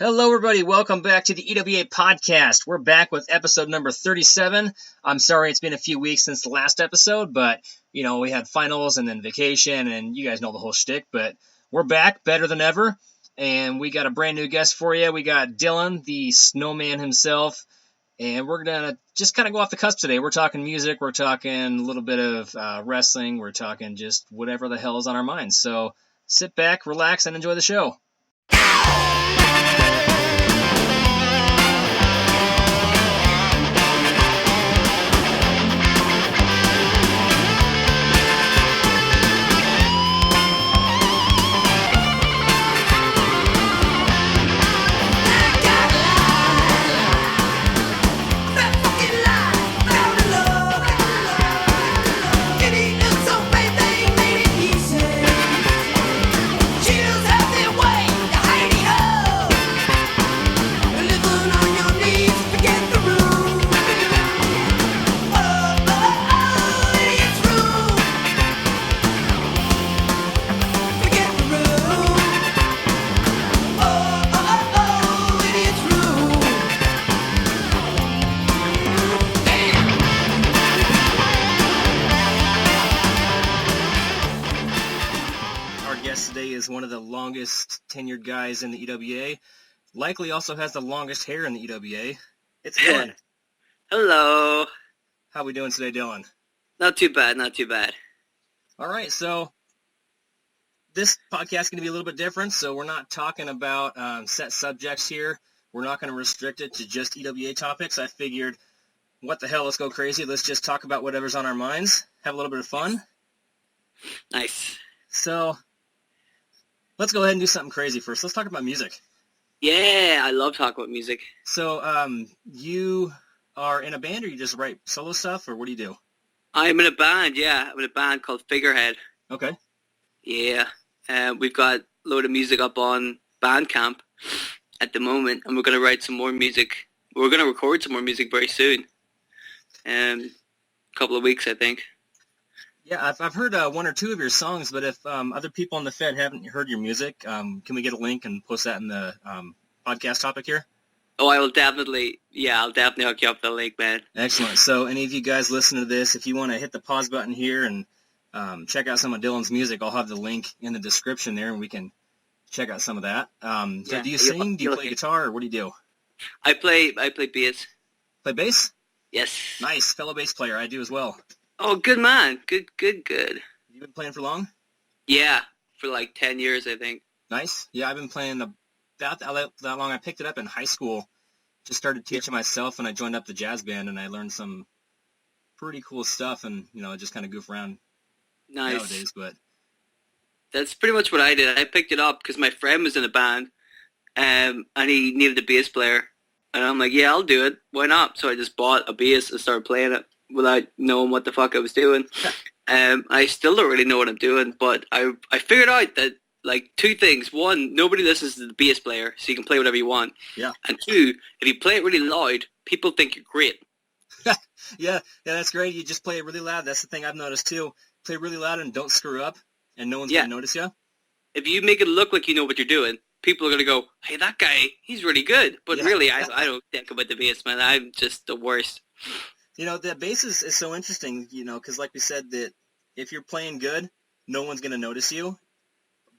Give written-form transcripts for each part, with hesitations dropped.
Hello, everybody. Welcome back to the EWA Podcast. We're back with episode number 37. I'm sorry it's been a few weeks since the last episode, but, we had finals and then vacation, and you guys know the whole shtick, but we're back better than ever, and we got a brand new guest for you. We got Dylan, the snowman himself, and we're going to just kind of go off the cusp today. We're talking music, we're talking a little bit of wrestling, we're talking just whatever the hell is on our minds. So sit back, relax, and enjoy the show. One of the longest tenured guys in the EWA, likely also has the longest hair in the EWA. It's Dylan. Hello. How we doing today, Dylan? Not too bad, not too bad. All right, so this podcast is going to be a little bit different, so we're not talking about set subjects here. We're not going to restrict it to just EWA topics. I figured, what the hell, let's go crazy. Let's just talk about whatever's on our minds, have a little bit of fun. Nice. So let's go ahead and do something crazy first. Let's talk about music. Yeah, I love talking about music. So, you are in a band, or you just write solo stuff, or what do you do? I'm in a band, yeah. I'm in a band called Figurehead. Okay. Yeah. We've got a load of music up on Bandcamp at the moment, and we're going to write some more music. We're going to record some more music very soon. A couple of weeks, I think. Yeah, I've heard one or two of your songs, but if other people in the Fed haven't heard your music, can we get a link and post that in the podcast topic here? Oh, I'll definitely hook you up the link, man. Excellent. So any of you guys listening to this, if you want to hit the pause button here and check out some of Dylan's music, I'll have the link in the description there, and we can check out some of that. So do you sing? Do you play guitar, or what do you do? I play bass. Play bass? Yes. Nice. Fellow bass player. I do as well. Oh, good man. Good. You been playing for long? Yeah, for like 10 years, I think. Nice. Yeah, I've been playing about that long. I picked it up in high school. Just started teaching myself, and I joined up the jazz band, and I learned some pretty cool stuff, and, I just kind of goof around nowadays. But that's pretty much what I did. I picked it up because my friend was in a band, and he needed a bass player. And I'm like, yeah, I'll do it. Why not? So I just bought a bass and started playing it without knowing what the fuck I was doing. I still don't really know what I'm doing, but I figured out that, like, two things. One, nobody listens to the bass player, so you can play whatever you want. Yeah. And two, if you play it really loud, people think you're great. yeah, that's great. You just play it really loud. That's the thing I've noticed, too. Play really loud and don't screw up, and no one's going to notice you. If you make it look like you know what you're doing, people are going to go, hey, that guy, he's really good. But really, I don't think about the bass, man. I'm just the worst. The bass is so interesting, because like we said, that if you're playing good, no one's going to notice you.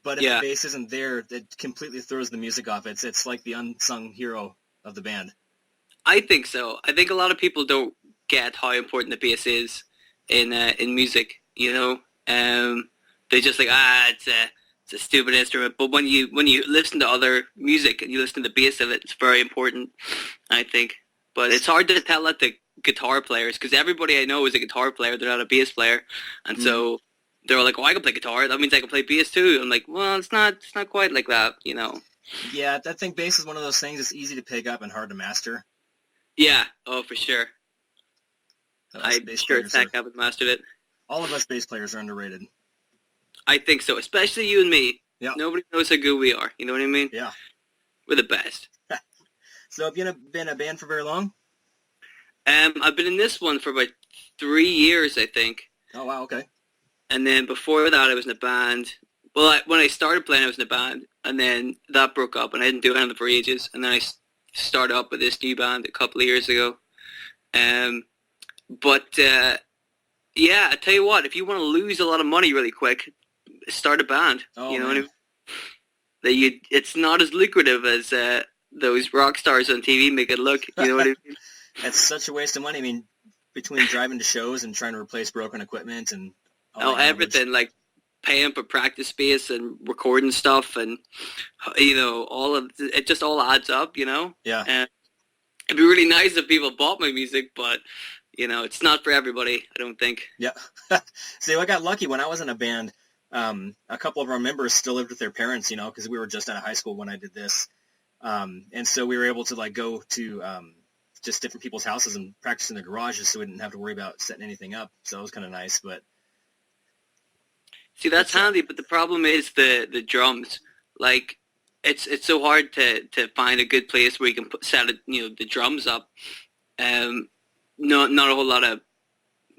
But if the bass isn't there, it completely throws the music off. It's like the unsung hero of the band. I think so. I think a lot of people don't get how important the bass is in music, They just like, it's a stupid instrument. But when you listen to other music and you listen to the bass of it, it's very important, I think. But it's hard to tell that the guitar players, because everybody I know is a guitar player. They're not a bass player, and so they're like, "Oh, I can play guitar. That means I can play bass too." I'm like, "Well, it's not quite like that, Yeah, I think bass is one of those things that's easy to pick up and hard to master. Yeah, oh, for sure. I'm sure I haven't mastered it. All of us bass players are underrated. I think so, especially you and me. Yeah. Nobody knows how good we are. You know what I mean? Yeah. We're the best. So have you been a band for very long? I've been in this one for about 3 years, I think. Oh, wow, okay. And then before that, I was in a band Well, when I started playing, I was in a band, and then that broke up, and I didn't do anything for ages. And then I started up with this new band a couple of years ago. But yeah, I tell you what, if you want to lose a lot of money really quick, start a band. Oh, you know man. what I mean? It's not as lucrative as those rock stars on TV make it look. You know what I mean? That's such a waste of money. I mean, between driving to shows and trying to replace broken equipment and all that Everything, like paying for practice space and recording stuff, and all of it just all adds up. Yeah. And it'd be really nice if people bought my music, but it's not for everybody, I don't think. Yeah. See, I got lucky when I was in a band. A couple of our members still lived with their parents, because we were just out of high school when I did this. And so we were able to like go to just different people's houses and practice in their garages, so we didn't have to worry about setting anything up. So it was kind of nice. But see, that's handy. But the problem is the drums. Like, it's so hard to find a good place where you can set the drums up. Not a whole lot of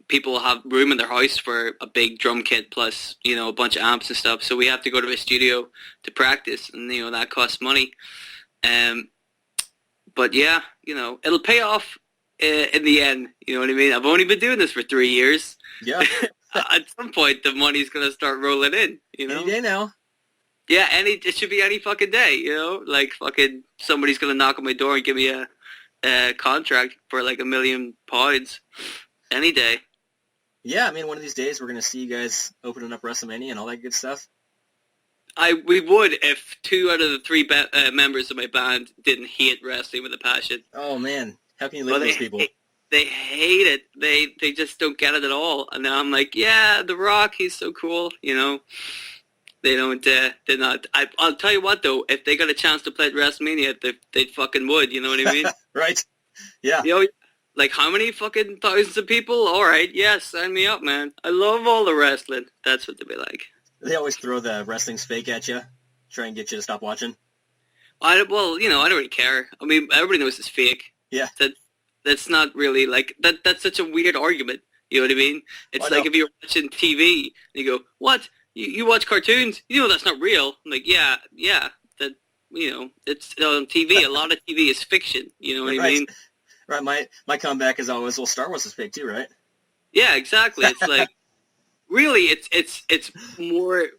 people have room in their house for a big drum kit plus a bunch of amps and stuff. So we have to go to a studio to practice, and that costs money. But yeah, it'll pay off in the end. You know what I mean? I've only been doing this for 3 years. Yeah. At some point, the money's gonna start rolling in. Any day now. Yeah, it should be any fucking day. Like fucking somebody's gonna knock on my door and give me a contract for like £1 million any day. Yeah, I mean, one of these days we're gonna see you guys opening up WrestleMania and all that good stuff. We would if 2 out of the 3 members of my band didn't hate wrestling with a passion. Oh man, how can you live with those people? They hate it. They just don't get it at all. And now I'm like, yeah, The Rock, he's so cool. They don't. They're not. I'll tell you what though, if they got a chance to play at WrestleMania, they fucking would. You know what I mean? Right. Yeah. Like how many fucking thousands of people? All right, yes, sign me up, man. I love all the wrestling. That's what they'd be like. They always throw the wrestling's fake at you, try and get you to stop watching. I don't really care. I mean, everybody knows it's fake. Yeah. That's not really like that. That's such a weird argument. You know what I mean? It's like if you're watching TV and you go, "What? You watch cartoons? That's not real." I'm like, yeah. That it's on TV. A lot of TV is fiction. You know what I mean? Right. My comeback is always, well, Star Wars is fake too, right? Yeah, exactly. It's like really, it's more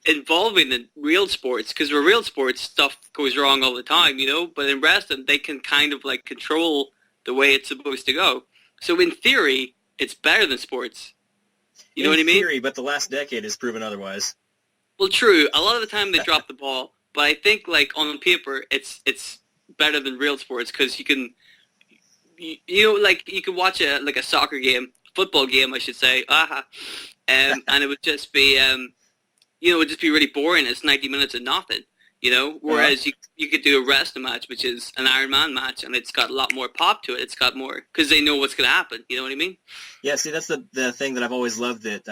involving than real sports, because with real sports stuff goes wrong all the time, But in wrestling, they can kind of like control the way it's supposed to go. So in theory, it's better than sports. You know what I mean? In theory, but the last decade has proven otherwise. Well, true. A lot of the time they drop the ball, but I think like on paper, it's better than real sports, because you can, like you can watch a soccer game, football game, I should say, and it would just be, it would just be really boring. It's 90 minutes of nothing. Whereas you could do a wrestling match, which is an Iron Man match, and it's got a lot more pop to it. It's got more, because they know what's going to happen. You know what I mean? Yeah, see, that's the thing that I've always loved that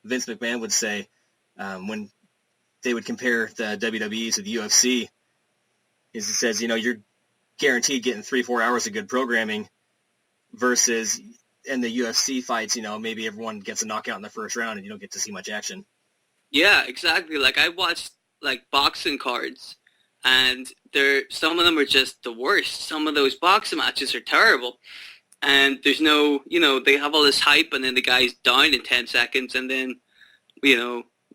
Vince McMahon would say when they would compare the WWE to the UFC. Is he says, you're guaranteed getting 3-4 hours of good programming versus in the UFC fights, maybe everyone gets a knockout in the first round and you don't get to see much action. Yeah, exactly. Like I watched like boxing cards, and some of them are just the worst. Some of those boxing matches are terrible, and there's no, they have all this hype, and then the guy's down in 10 seconds, and then,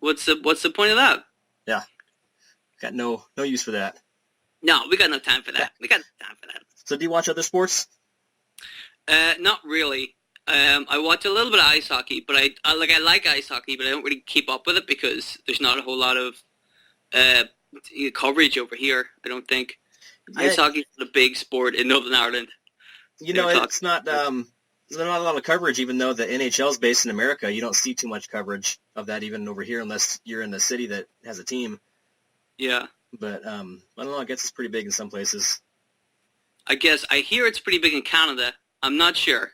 what's the point of that? Yeah, got no use for that. No, we got no time for that. So do you watch other sports? Not really. I watch a little bit of ice hockey, but I like ice hockey, but I don't really keep up with it because there's not a whole lot of coverage over here, I don't think. Yeah. Ice hockey is a big sport in Northern Ireland. It's not there's not a lot of coverage, even though the NHL is based in America. You don't see too much coverage of that even over here unless you're in the city that has a team. Yeah. But I don't know, I guess it's pretty big in some places. I guess I hear it's pretty big in Canada. I'm not sure,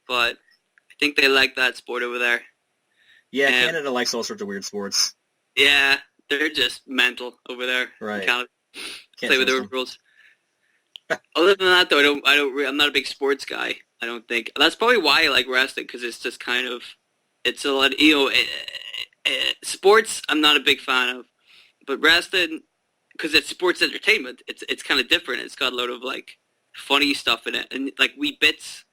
but I think they like that sport over there. Yeah, Canada likes all sorts of weird sports. Yeah, they're just mental over there. Right. In Canada. Play with their rules. Other than that, though, I'm not a big sports guy. I don't think that's probably why I like wrestling, because it's just kind of, it's a lot. Sports, I'm not a big fan of, but wrestling, because it's sports entertainment, it's kind of different. It's got a lot of like funny stuff in it, and like wee bits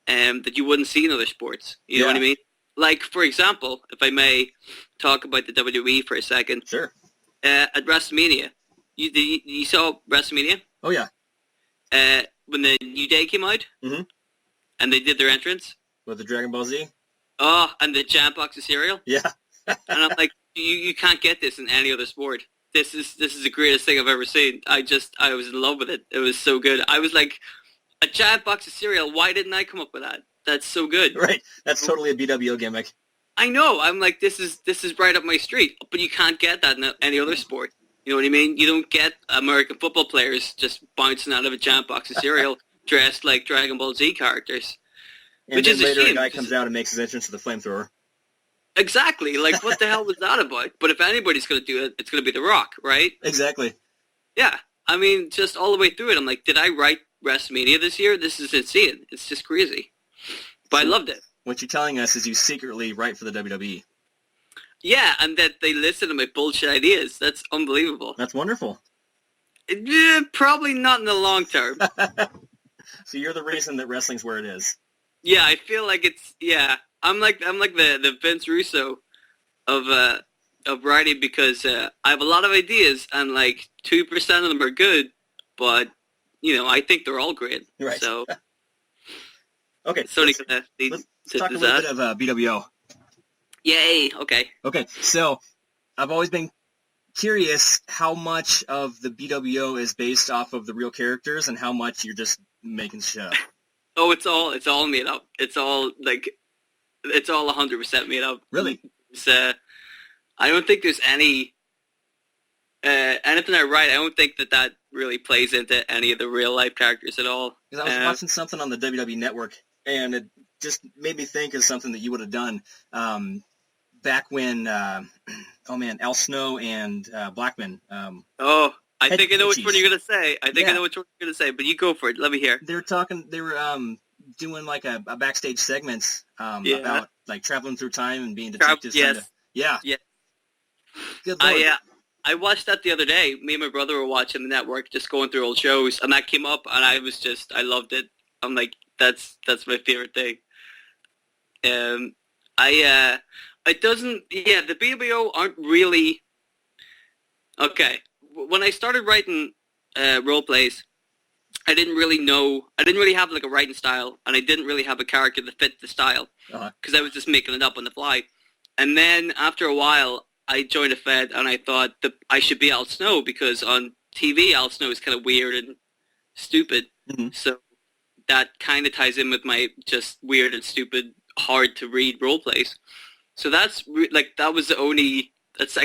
that you wouldn't see in other sports. You know what I mean? Like, for example, if I may talk about the WWE for a second. Sure. At WrestleMania, you saw WrestleMania? Oh yeah. When the New Day came out, and they did their entrance with the Dragon Ball Z. Oh, and the giant box of cereal. Yeah. And I'm like, you can't get this in any other sport. This is the greatest thing I've ever seen. I was in love with it. It was so good. I was like, a giant box of cereal. Why didn't I come up with that? That's so good. Right. That's totally a BWO gimmick. I know. I'm like, this is right up my street. But you can't get that in any other sport. You know what I mean? You don't get American football players just bouncing out of a giant box of cereal dressed like Dragon Ball Z characters. And which then is later a shame. a guy comes out and makes his entrance to the flamethrower. Exactly. Like, what the hell was that about? But if anybody's going to do it, it's going to be The Rock, right? Exactly. Yeah. I mean, just all the way through it, I'm like, did I write WrestleMania this year? This is insane. It's just crazy. But I loved it. What you're telling us is you secretly write for the WWE. Yeah, and that they listen to my bullshit ideas. That's unbelievable. That's wonderful. Probably not in the long term. So you're the reason that wrestling's where it is. Yeah, I feel like it's, yeah. I'm like the Vince Russo of writing, because I have a lot of ideas and like 2% of them are good, but you know, I think they're all great. Right. So okay. So let's talk a little bit of BWO. Yay. Okay. Okay. So I've always been curious how much of the BWO is based off of the real characters and how much you're just making shit up. Oh, it's all made up. It's all 100% made up. Really? I don't think there's anything I write. I don't think that really plays into any of the real life characters at all. Because I was watching something on the WWE Network, and it just made me think of something that you would have done back when, Al Snow and Blackman. I think I know which one you're going to say. I know which one you're going to say, but you go for it. Let me hear. They were doing like a backstage segments about like traveling through time and being detectives. Yes. Yeah. Good Lord. I watched that the other day. Me and my brother were watching the network, just going through old shows, and that came up, and I loved it. I'm like, that's my favorite thing. The BBO aren't really, okay. When I started writing role plays, I didn't really have like a writing style, and I didn't really have a character that fit the style, because I was just making it up on the fly. And then after a while, I joined a Fed, and I thought that I should be Al Snow, because on TV, Al Snow is kind of weird and stupid. Mm-hmm. So that kind of ties in with my just weird and stupid, hard to read role plays. So I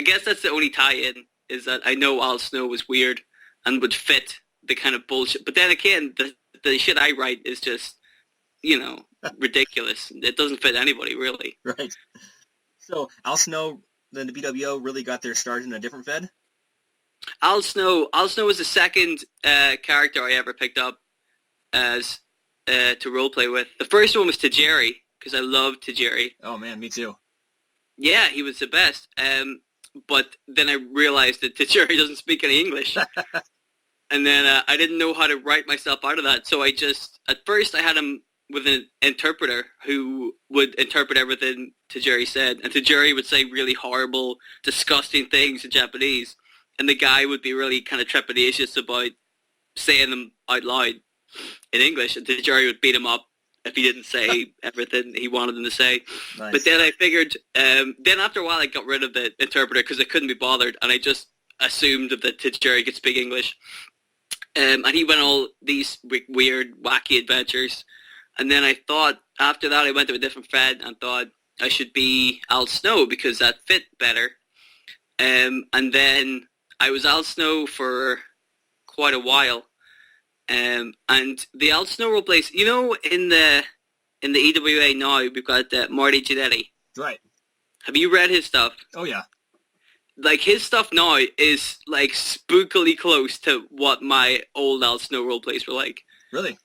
guess that's the only tie-in, is that I know Al Snow was weird and would fit the kind of bullshit. But then again, the shit I write is just, ridiculous. It doesn't fit anybody, really. Right. So Al Snow, then the BWO really got their start in a different Fed? Al Snow was the second character I ever picked up as to roleplay with. The first one was Tajiri, because I loved Tajiri. Oh man, me too. Yeah, he was the best. But then I realized that Tajiri doesn't speak any English. And then I didn't know how to write myself out of that. So at first I had him with an interpreter who would interpret everything Tajiri said. And Tajiri would say really horrible, disgusting things in Japanese. And the guy would be really kind of trepidatious about saying them out loud in English. And Tajiri would beat him up if he didn't say everything he wanted him to say. Nice. But then I figured, then after a while I got rid of the interpreter because I couldn't be bothered. And I just assumed that Tajiri could speak English. And he went all these weird, wacky adventures. And then I thought, after that, I went to a different Fed and thought I should be Al Snow because that fit better. And then I was Al Snow for quite a while. And the Al Snow role plays, in the EWA now, we've got Marty Jannetty. Right. Have you read his stuff? Oh, yeah. Like, his stuff now is, like, spookily close to what my old Al Snow role plays were like. Really?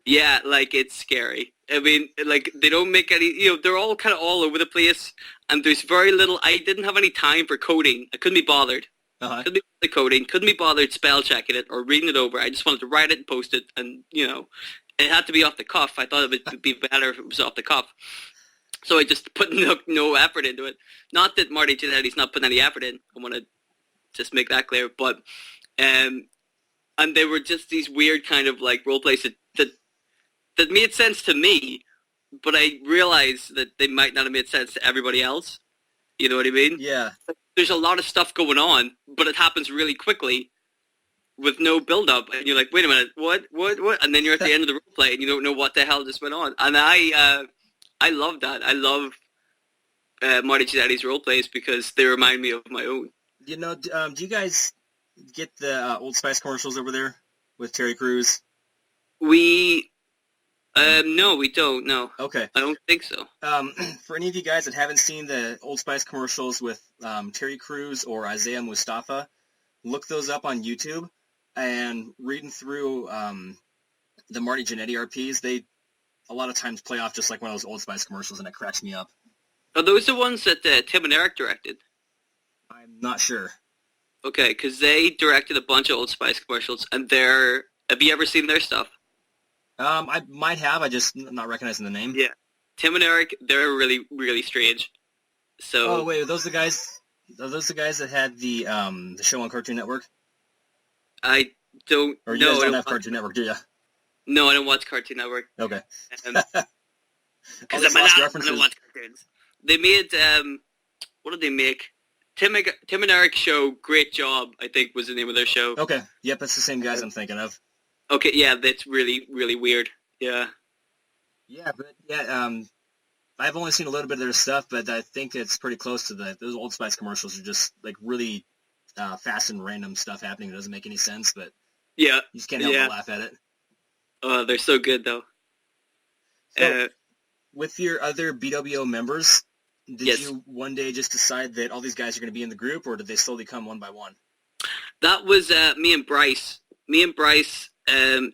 Yeah, like, it's scary. I mean, like, they don't make any, they're all kind of all over the place, and there's very little, I didn't have any time for coding. I couldn't be bothered. Uh-huh. Couldn't be bothered coding, couldn't be bothered spell checking it or reading it over. I just wanted to write it and post it, and, it had to be off the cuff. I thought it would be better if it was off the cuff. So I just put no effort into it. Not that Marty Jannetty's not putting any effort in. I want to just make that clear. But, and they were just these weird kind of, like, role plays that made sense to me, but I realized that they might not have made sense to everybody else. You know what I mean? Yeah. There's a lot of stuff going on, but it happens really quickly with no build-up, and you're like, wait a minute, what? And then you're at the end of the role play, and you don't know what the hell just went on. And I love that. I love Marty Jannetty's role plays because they remind me of my own. Do you guys get the Old Spice commercials over there with Terry Crews? No, we don't. No. Okay. I don't think so. For any of you guys that haven't seen the Old Spice commercials with Terry Crews or Isaiah Mustafa, look those up on YouTube. And reading through the Marty Jannetty RPs, they a lot of times play off just like one of those Old Spice commercials, and it cracks me up. Are those the ones that Tim and Eric directed? I'm not sure. Okay, because they directed a bunch of Old Spice commercials, and have you ever seen their stuff? I might have. I just not recognizing the name. Yeah. Tim and Eric, they're really, really strange. So. Oh wait, are those the guys that had the show on Cartoon Network? I don't know. Or you guys don't have Cartoon Network, do you? No, I don't watch Cartoon Network. Okay. Because I don't watch cartoons. They made, what did they make? Tim and Eric Show, Great Job, I think was the name of their show. Okay. Yep, that's the same guys I'm thinking of. Okay, yeah, that's really, really weird. Yeah. Yeah, but I've only seen a little bit of their stuff, but I think it's pretty close to those Old Spice commercials are just like really fast and random stuff happening. It doesn't make any sense, but yeah, you just can't help but laugh at it. Oh, they're so good though. So, with your other BWO members, did you one day just decide that all these guys are going to be in the group, or did they slowly come one by one? That was me and Bryce. Me and Bryce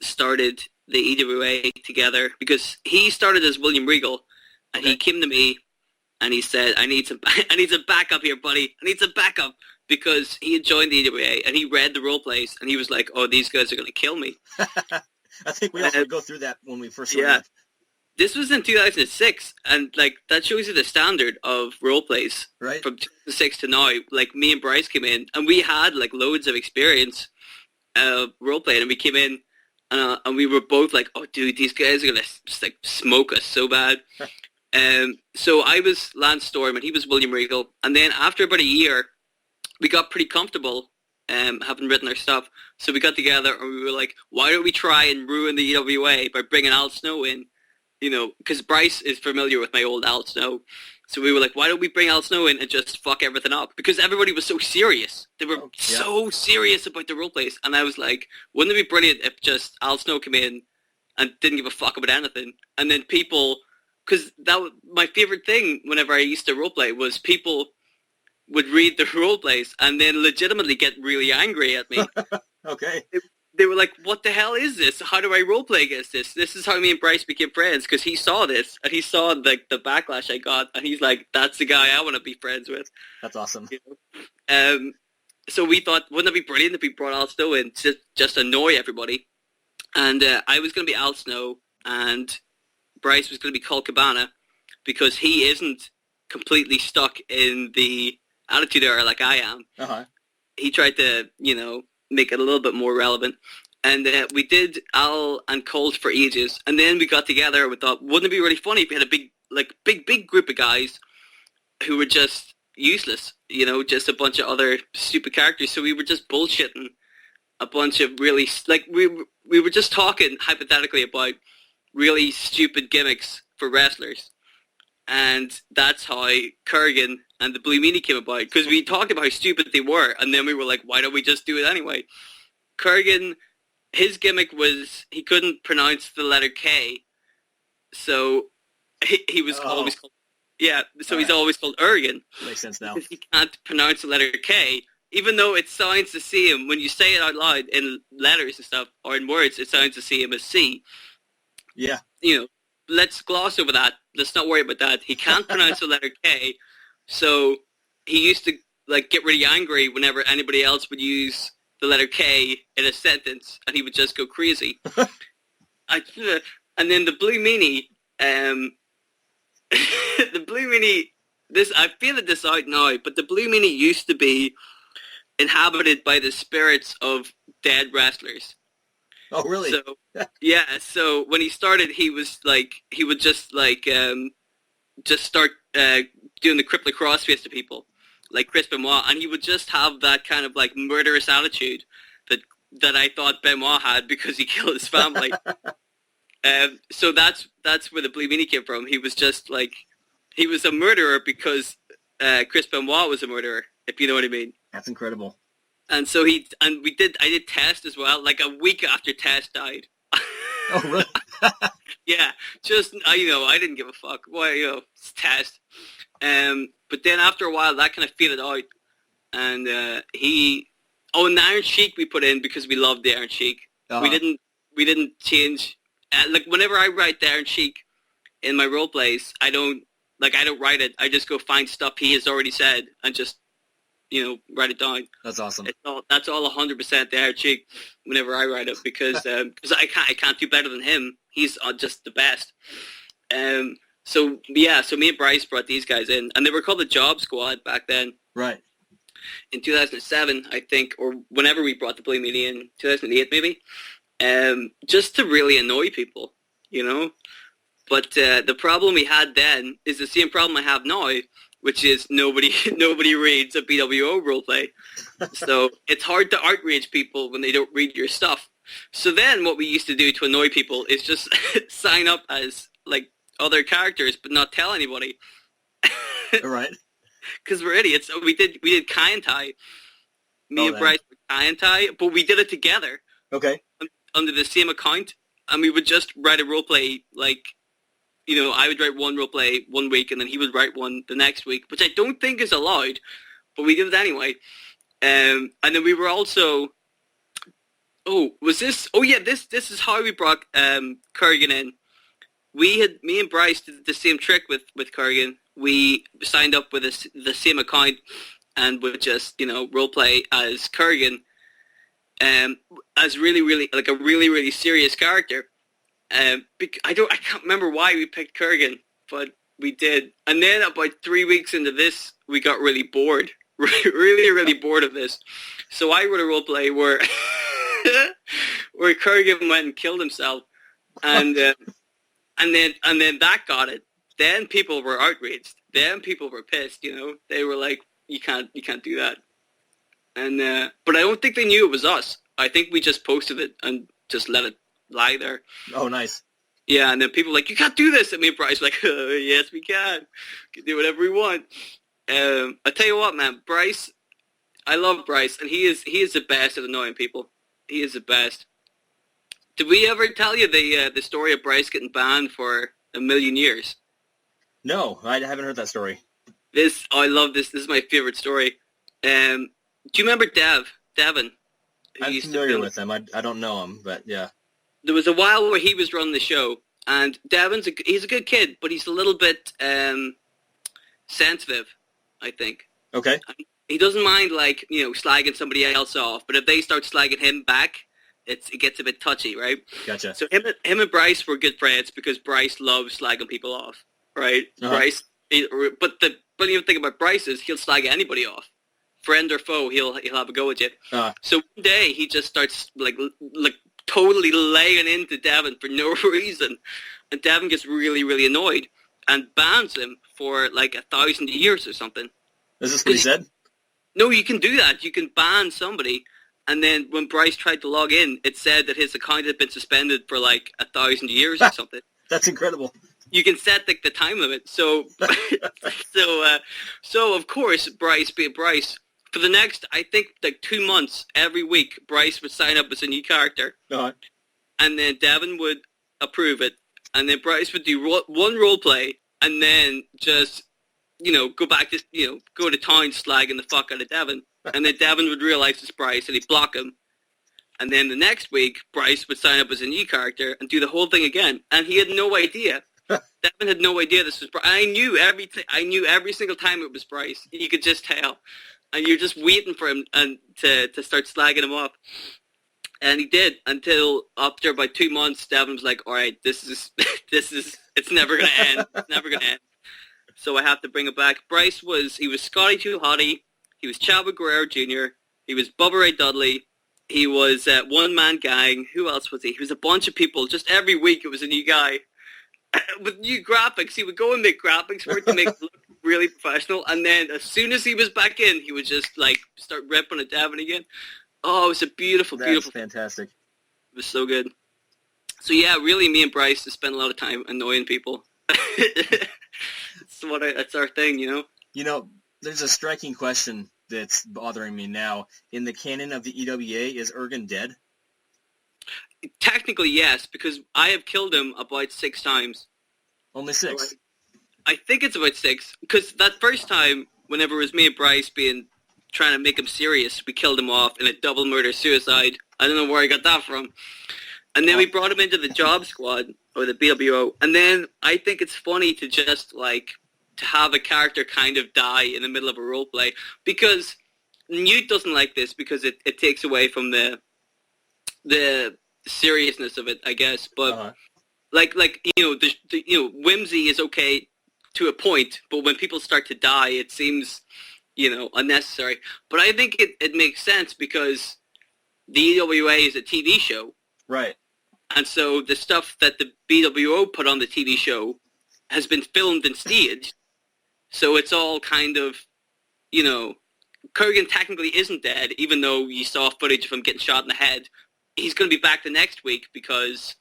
started the EWA together because he started as William Regal, and he came to me and he said, I need some backup here, buddy. I need some backup, because he had joined the EWA and he read the role plays and he was like, oh, these guys are going to kill me. I think we all go through that when we first started. Yeah. This was in 2006, and like that shows you the standard of role plays. Right. From 2006 to now. Like, me and Bryce came in and we had like loads of experience role playing, and we came in and we were both like, oh dude, these guys are going to just like smoke us so bad. So I was Lance Storm and he was William Regal, and then after about a year we got pretty comfortable having written our stuff, so we got together and we were like, why don't we try and ruin the EWA by bringing Al Snow in, because Bryce is familiar with my old Al Snow. So we were like, why don't we bring Al Snow in and just fuck everything up? Because everybody was so serious. They were so serious about the role plays. And I was like, wouldn't it be brilliant if just Al Snow came in and didn't give a fuck about anything? And then people, because my favorite thing whenever I used to role play was people would read the role plays and then legitimately get really angry at me. Okay. They were like, what the hell is this? How do I roleplay against this? This is how me and Bryce became friends, because he saw this and he saw the backlash I got, and he's like, that's the guy I want to be friends with. That's awesome. So we thought, wouldn't it be brilliant if we brought Al Snow in to just annoy everybody? And I was going to be Al Snow and Bryce was going to be Colt Cabana, because he isn't completely stuck in the Attitude Era like I am. Uh-huh. He tried to, make it a little bit more relevant. And we did Al and Colt for ages. And then we got together and we thought, wouldn't it be really funny if we had a big group of guys who were just useless, just a bunch of other stupid characters. So we were just bullshitting a bunch of really, we were just talking hypothetically about really stupid gimmicks for wrestlers. And that's how Kurgan and the Blue Meanie came about, because we talked about how stupid they were, and then we were like, why don't we just do it anyway? Kurgan, his gimmick was he couldn't pronounce the letter K, so he was always called, he's always called Urgan. Makes sense now. Because he can't pronounce the letter K, even though it sounds the same. When you say it out loud in letters and stuff, or in words, it sounds the same as C. Yeah. Let's gloss over that. Let's not worry about that. He can't pronounce the letter K, so he used to get really angry whenever anybody else would use the letter K in a sentence, and he would just go crazy. And then the Blue Meanie, the Blue Meanie. I feel this out now, but the Blue Meanie used to be inhabited by the spirits of dead wrestlers. Oh, really? So yeah. So when he started, he would just start doing the crippler crossface to people, like Chris Benoit, and he would just have that kind of murderous attitude that I thought Benoit had because he killed his family. So that's where the Blue Meanie came from. He was just he was a murderer because Chris Benoit was a murderer, if you know what I mean. That's incredible. And so I did Test as well, a week after Test died. Oh, really? Yeah, just, I didn't give a fuck. Why, it's Test. But then after a while, that kind of faded out. And and the Iron Sheik we put in because we loved the Iron Sheik. Uh-huh. We didn't change. Whenever I write the Iron Sheik in my role plays, I don't write it. I just go find stuff he has already said and just, write it down. That's awesome. That's all 100% the Iron Sheik whenever I write it because I can't do better than him. He's just the best. So me and Bryce brought these guys in, and they were called the Job Squad back then. Right. In 2007, I think, or whenever we brought the Blue Meanie in, 2008 maybe, just to really annoy people, But the problem we had then is the same problem I have now, which is nobody reads a BWO roleplay. So it's hard to outrage people when they don't read your stuff. So then what we used to do to annoy people is just sign up as other characters but not tell anybody. Right. Because we're idiots. We did Kai and Tai. Me and Bryce were Kai and Tai, but we did it together. Okay. Under the same account, and we would just write a roleplay I would write one roleplay one week, and then he would write one the next week, which I don't think is allowed, but we did it anyway. And then we were also, this is how we brought Kurgan in. Me and Bryce did the same trick with Kurgan. We signed up with the same account and would just, roleplay as Kurgan, as really, really, a really, really serious character. I can't remember why we picked Kurgan, but we did. And then about 3 weeks into this, we got really bored, really, really bored of this. So I wrote a roleplay where where Kurgan went and killed himself, and then that got it. Then people were outraged. Then people were pissed. They were like, "You can't do that." And but I don't think they knew it was us. I think we just posted it and just let it lie there. Oh, nice. Yeah, and then people were like, "You can't do this," and me and Bryce were like, "Yes, we can. We can do whatever we want." I tell you what, man, Bryce, I love Bryce, and he is the best at annoying people. He is the best. Did we ever tell you the story of Bryce getting banned for 1,000,000 years? No, I haven't heard that story. I love this. This is my favorite story. Do you remember Devin? I'm familiar with him. I don't know him, but yeah. There was a while where he was running the show, and Devin's he's a good kid, but he's a little bit sensitive, I think. Okay. He doesn't mind slagging somebody else off, but if they start slagging him back, it gets a bit touchy, right? Gotcha. So him and Bryce were good friends because Bryce loves slagging people off, right? Uh-huh. Bryce, but the funny thing about Bryce is he'll slag anybody off, friend or foe. He'll have a go at you. Uh-huh. So one day he just starts totally laying into Devin for no reason, and Devin gets really, really annoyed and bans him for 1,000 years or something. Is this what he said? No, you can do that. You can ban somebody, and then when Bryce tried to log in, it said that his account had been suspended for 1,000 years or something. That's incredible. You can set the time limit. So, so of course, Bryce being Bryce, for the next, I think, 2 months, every week, Bryce would sign up as a new character. Uh-huh. And then Devin would approve it. And then Bryce would do one role play and then just, go back to, go to town slagging the fuck out of Devin. And then Devin would realize it's Bryce and he'd block him. And then the next week, Bryce would sign up as a new character and do the whole thing again. And he had no idea. Devin had no idea this was Bryce. I knew every single time it was Bryce. You could just tell. And you're just waiting for him to start slagging him off. And he did, until after about 2 months, Devin was like, all right, this is, it's never going to end. It's never going to end. So I have to bring it back. Bryce he was Scotty Too Hottie. He was Chavo Guerrero Jr. He was Bubba Ray Dudley. He was One Man Gang. Who else was he? He was a bunch of people. Just every week it was a new guy. With new graphics. He would go and make graphics for it to make it look really professional. And then as soon as he was back in, he would just like start ripping at Devin again. Oh, it was a beautiful. Fantastic. It was so good. So yeah, really, me and Bryce just spent a lot of time annoying people. That's our thing, you know. You know, there's a striking question that's bothering me now. In the canon of the EWA, is Ergen dead? Technically, yes, because I have killed him about 6 times. Only 6? I think it's about 6. Because that first time, whenever it was me and Bryce trying to make him serious, we killed him off in a double murder-suicide. I don't know where I got that from. And then we brought him into the job squad, or the BWO. And then I think it's funny to just, like, to have a character kind of die in the middle of a roleplay. Because Newt doesn't like this because it takes away from the seriousness of it, I guess. But, like whimsy is okay to a point, but when people start to die, it seems, unnecessary. But I think it makes sense because the EWA is a TV show. Right. And so the stuff that the BWO put on the TV show has been filmed and staged. So it's all kind of, Kurgan technically isn't dead, even though you saw footage of him getting shot in the head. He's going to be back the next week because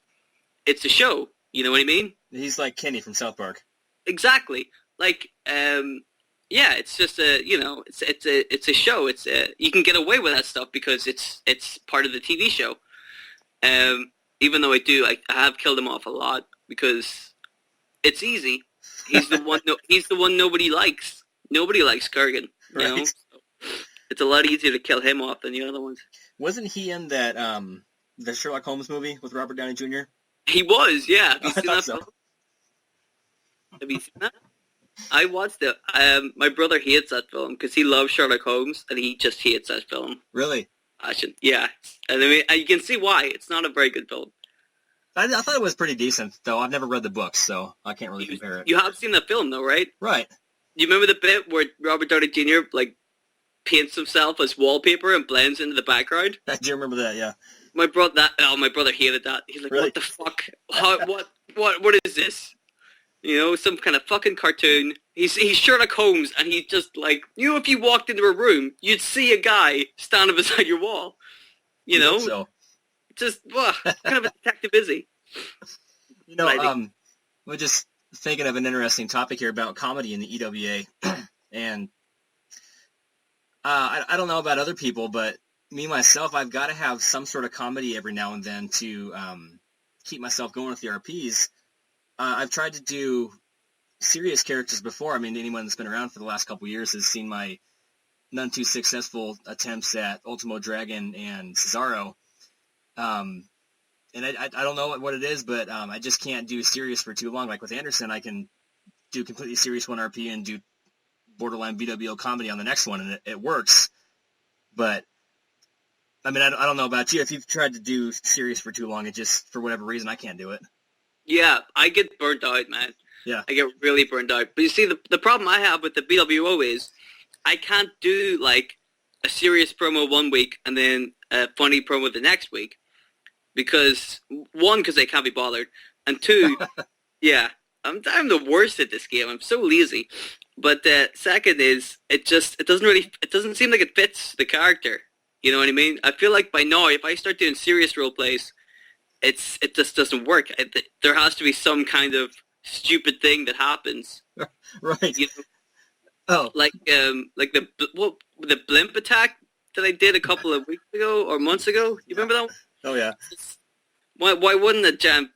it's a show. You know what I mean? He's like Kenny from South Park. Exactly. Like, yeah, it's just it's a show. You can get away with that stuff because it's part of the TV show. Even though I have killed him off a lot because it's easy. He's the one. He's the one nobody likes. Nobody likes Kurgan. You know? So it's a lot easier to kill him off than the other ones. Wasn't he in that the Sherlock Holmes movie with Robert Downey Jr.? He was, yeah. Have you seen that so. film? Have you seen that? I watched it. My brother hates that film because he loves Sherlock Holmes and he just hates that film. Really? Yeah. And I mean, you can see why. It's not a very good film. I thought it was pretty decent, though. I've never read the books, so I can't really compare it. You have seen the film, though, right? Right. You remember the bit where Robert Downey Jr. Paints himself as wallpaper and blends into the background? I do remember that, yeah. My brother hated that. He's like, really? What the fuck? What is this? Some kind of fucking cartoon. He's Sherlock Holmes, and he's just like, if you walked into a room, you'd see a guy standing beside your wall. So. Just, kind of a detective, is he? We're just thinking of an interesting topic here about comedy in the EWA, and I don't know about other people, but me, myself, I've got to have some sort of comedy every now and then to keep myself going with the RPs. I've tried to do serious characters before. I mean, anyone that's been around for the last couple years has seen my none too successful attempts at Ultimo Dragon and Cesaro. And I don't know what it is, but I just can't do serious for too long. Like with Anderson, I can do completely serious 1 RP and do borderline BWO comedy on the next one, and it works. But, I mean, I don't know about you. If you've tried to do serious for too long, it just, for whatever reason, I can't do it. Yeah, I get burnt out, man. Yeah. I get really burnt out. But you see, the problem I have with the BWO is I can't do, a serious promo 1 week and then a funny promo the next week. Because, 1, because I can't be bothered. And 2, yeah, I'm the worst at this game. I'm so lazy. But second is, it doesn't seem like it fits the character. You know what I mean? I feel like by now, if I start doing serious role plays, it just doesn't work. There has to be some kind of stupid thing that happens. Right. Oh. Like the blimp attack that I did a couple of weeks ago or months ago. You remember that one? Oh yeah. Why wouldn't a giant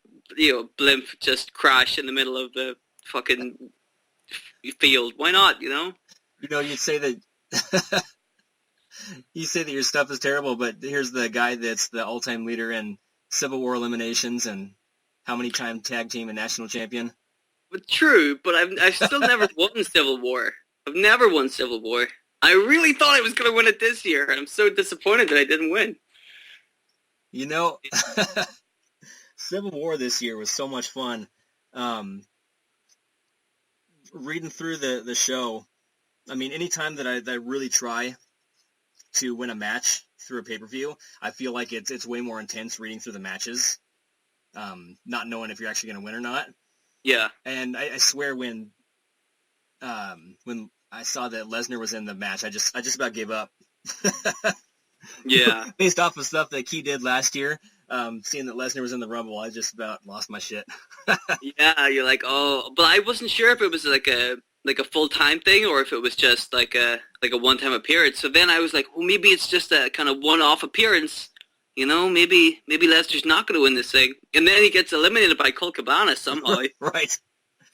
blimp just crash in the middle of the fucking field? Why not? You'd say that You say that your stuff is terrible, but here's the guy that's the all-time leader in Civil War eliminations and how many time tag team and national champion. But true, but I've still never won Civil War. I've never won Civil War. I really thought I was going to win it this year, and I'm so disappointed that I didn't win. You know, Civil War this year was so much fun. Reading through the show, I mean, anytime that I really try to win a match through a pay-per-view, I feel like it's way more intense reading through the matches, not knowing if you're actually going to win or not. Yeah. And I swear when I saw that Lesnar was in the match, I just about gave up. Yeah. Based off of stuff that Key did last year, seeing that Lesnar was in the Rumble, I just about lost my shit. Yeah, you're like, oh, but I wasn't sure if it was like a full-time thing or if it was just like a one-time appearance. So then I was like, well, maybe it's just a kind of one-off appearance. You know, maybe Lesnar's not going to win this thing. And then he gets eliminated by Colt Cabana somehow. Right.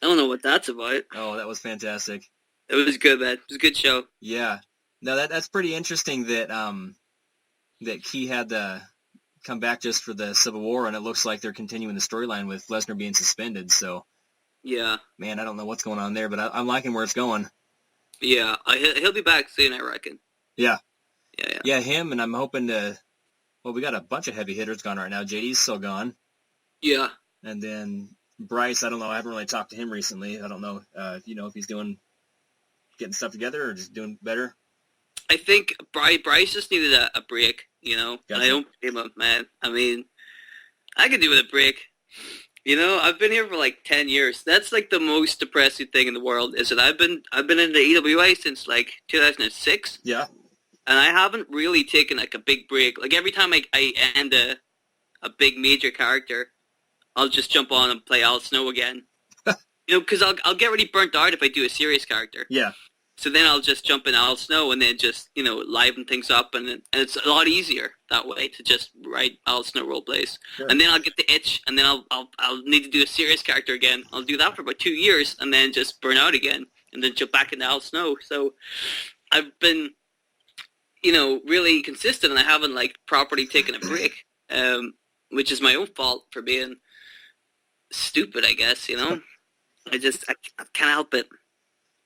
I don't know what that's about. Oh, that was fantastic. It was good, man. It was a good show. Yeah. No, that's pretty interesting that that Key had to come back just for the Civil War, and it looks like they're continuing the storyline with Lesnar being suspended. So, yeah. Man, I don't know what's going on there, but I'm liking where it's going. Yeah, he'll be back soon, I reckon. Yeah. Yeah. Yeah, him, and I'm hoping to... Well, we got a bunch of heavy hitters gone right now. JD's still gone. Yeah. And then Bryce, I don't know. I haven't really talked to him recently. I don't know, if he's getting stuff together or just doing better. I think Bryce just needed a break, Gotcha. And I don't blame him, man. I mean, I could do with a break. I've been here for like 10 years. That's like the most depressing thing in the world is that I've been in the EWA since like 2006. Yeah. And I haven't really taken like a big break. Like every time I end a big major character, I'll just jump on and play Al Snow again. Because I'll get really burnt out if I do a serious character. Yeah. So then I'll just jump in Al Snow and then just, liven things up. And it's a lot easier that way to just write Al Snow roleplays. Sure. And then I'll get the itch and then I'll need to do a serious character again. I'll do that for about 2 years and then just burn out again and then jump back into Al Snow. So I've been... really consistent, and I haven't like properly taken a break, which is my own fault for being stupid, I guess. I can't help it.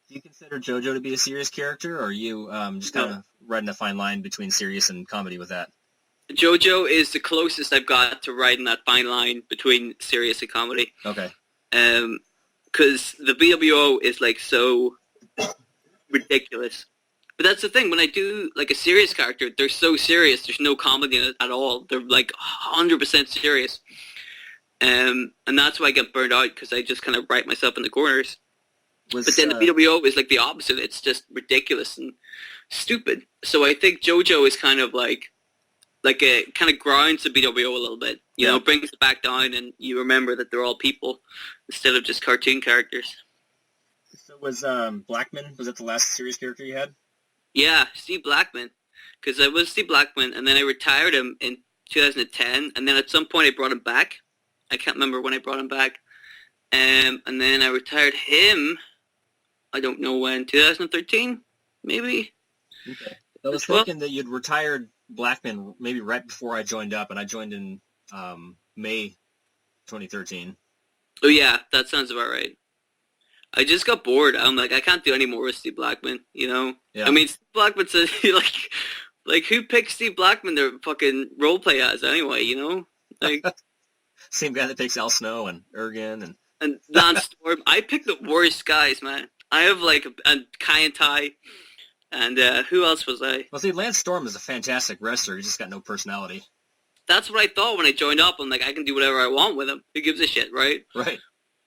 Do you consider JoJo to be a serious character, or are you just kind of riding a fine line between serious and comedy with that? JoJo is the closest I've got to riding that fine line between serious and comedy. Okay. Because the BWO is like so ridiculous. But that's the thing, when I do like a serious character, they're so serious, there's no comedy in it at all. They're like 100% serious. And that's why I get burned out, because I just kind of write myself in the corners. But then the BWO is like the opposite. It's just ridiculous and stupid. So I think JoJo is kind of like it kind of grounds the BWO a little bit. Brings it back down, and you remember that they're all people instead of just cartoon characters. So was Blackman, was that the last serious character you had? Yeah, Steve Blackman, because I was Steve Blackman, and then I retired him in 2010, and then at some point I brought him back. I can't remember when I brought him back. And then I retired him, I don't know when, 2013, maybe? Okay. I was thinking that you'd retired Blackman maybe right before I joined up, and I joined in May 2013. Oh, yeah, that sounds about right. I just got bored. I'm like, I can't do any more with Steve Blackman, Yeah. I mean, Steve Blackman says, like who picks Steve Blackman to fucking roleplay as anyway, Like, same guy that picks Al Snow and Ergen and Lance Storm. I pick the worst guys, man. I have like a Kai and Tai, and who else was I? Well, see, Lance Storm is a fantastic wrestler. He's just got no personality. That's what I thought when I joined up. I'm like, I can do whatever I want with him. Who gives a shit, right? Right.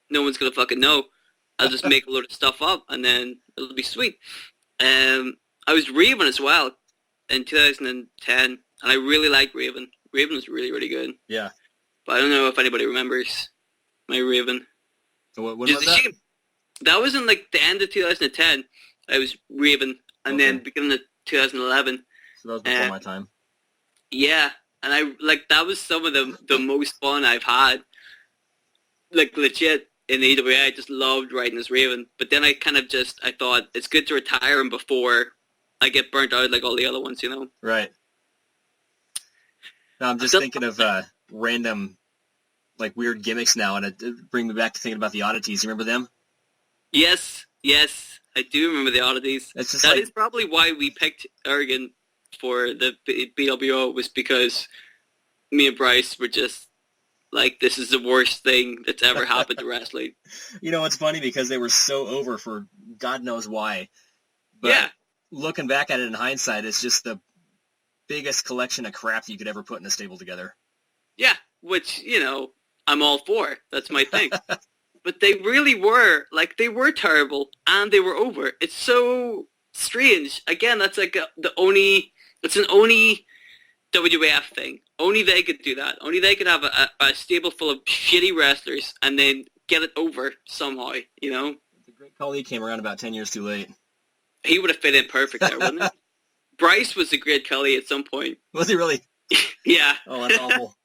No one's gonna fucking know. I'll just make a load of stuff up, and then it'll be sweet. I was Raven as well in 2010, and I really liked Raven. Raven was really, really good. Yeah. But I don't know if anybody remembers my Raven. So what was that? That was in like the end of 2010. I was Raven, and then beginning of 2011. So that was before my time. Yeah, and that was some of the most fun I've had. Like legit. In the EWA, I just loved writing as Raven. But then I kind of I thought it's good to retire him before I get burnt out like all the other ones, you know. Right. No, I'm just thinking of random, like, weird gimmicks now, and it bring me back to thinking about the oddities. You remember them? Yes, I do remember the oddities. It's just that is probably why we picked Ergen for the BWO, was because me and Bryce were just like, this is the worst thing that's ever happened to wrestling. You know, it's funny because they were so over for God knows why. But looking back at it in hindsight, it's just the biggest collection of crap you could ever put in a stable together. Yeah, which, you know, I'm all for. That's my thing. But they really were, like, they were terrible, and they were over. It's so strange. Again, that's like it's an only WWF thing. Only they could do that. Only they could have a stable full of shitty wrestlers and then get it over somehow, you know? The Great Khali came around about 10 years too late. He would have fit in perfect there, wouldn't he? Bryce was the Great Khali at some point. Was he really? Yeah. Oh, that's awful.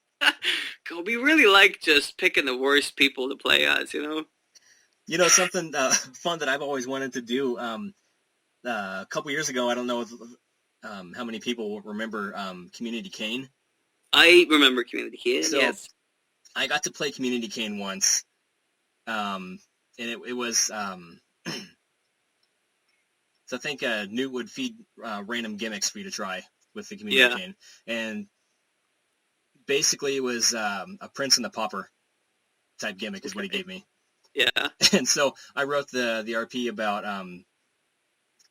God, we really like just picking the worst people to play as, you know? You know, something fun that I've always wanted to do, a couple years ago, I don't know if, how many people will remember Community Kane. I remember Community Kane, so, yes. I got to play Community Kane once, and it was, so I think Newt would feed random gimmicks for you to try with the Community Kane. And basically it was a Prince and the Pauper type gimmick is what he gave me. Yeah. And so I wrote the RP about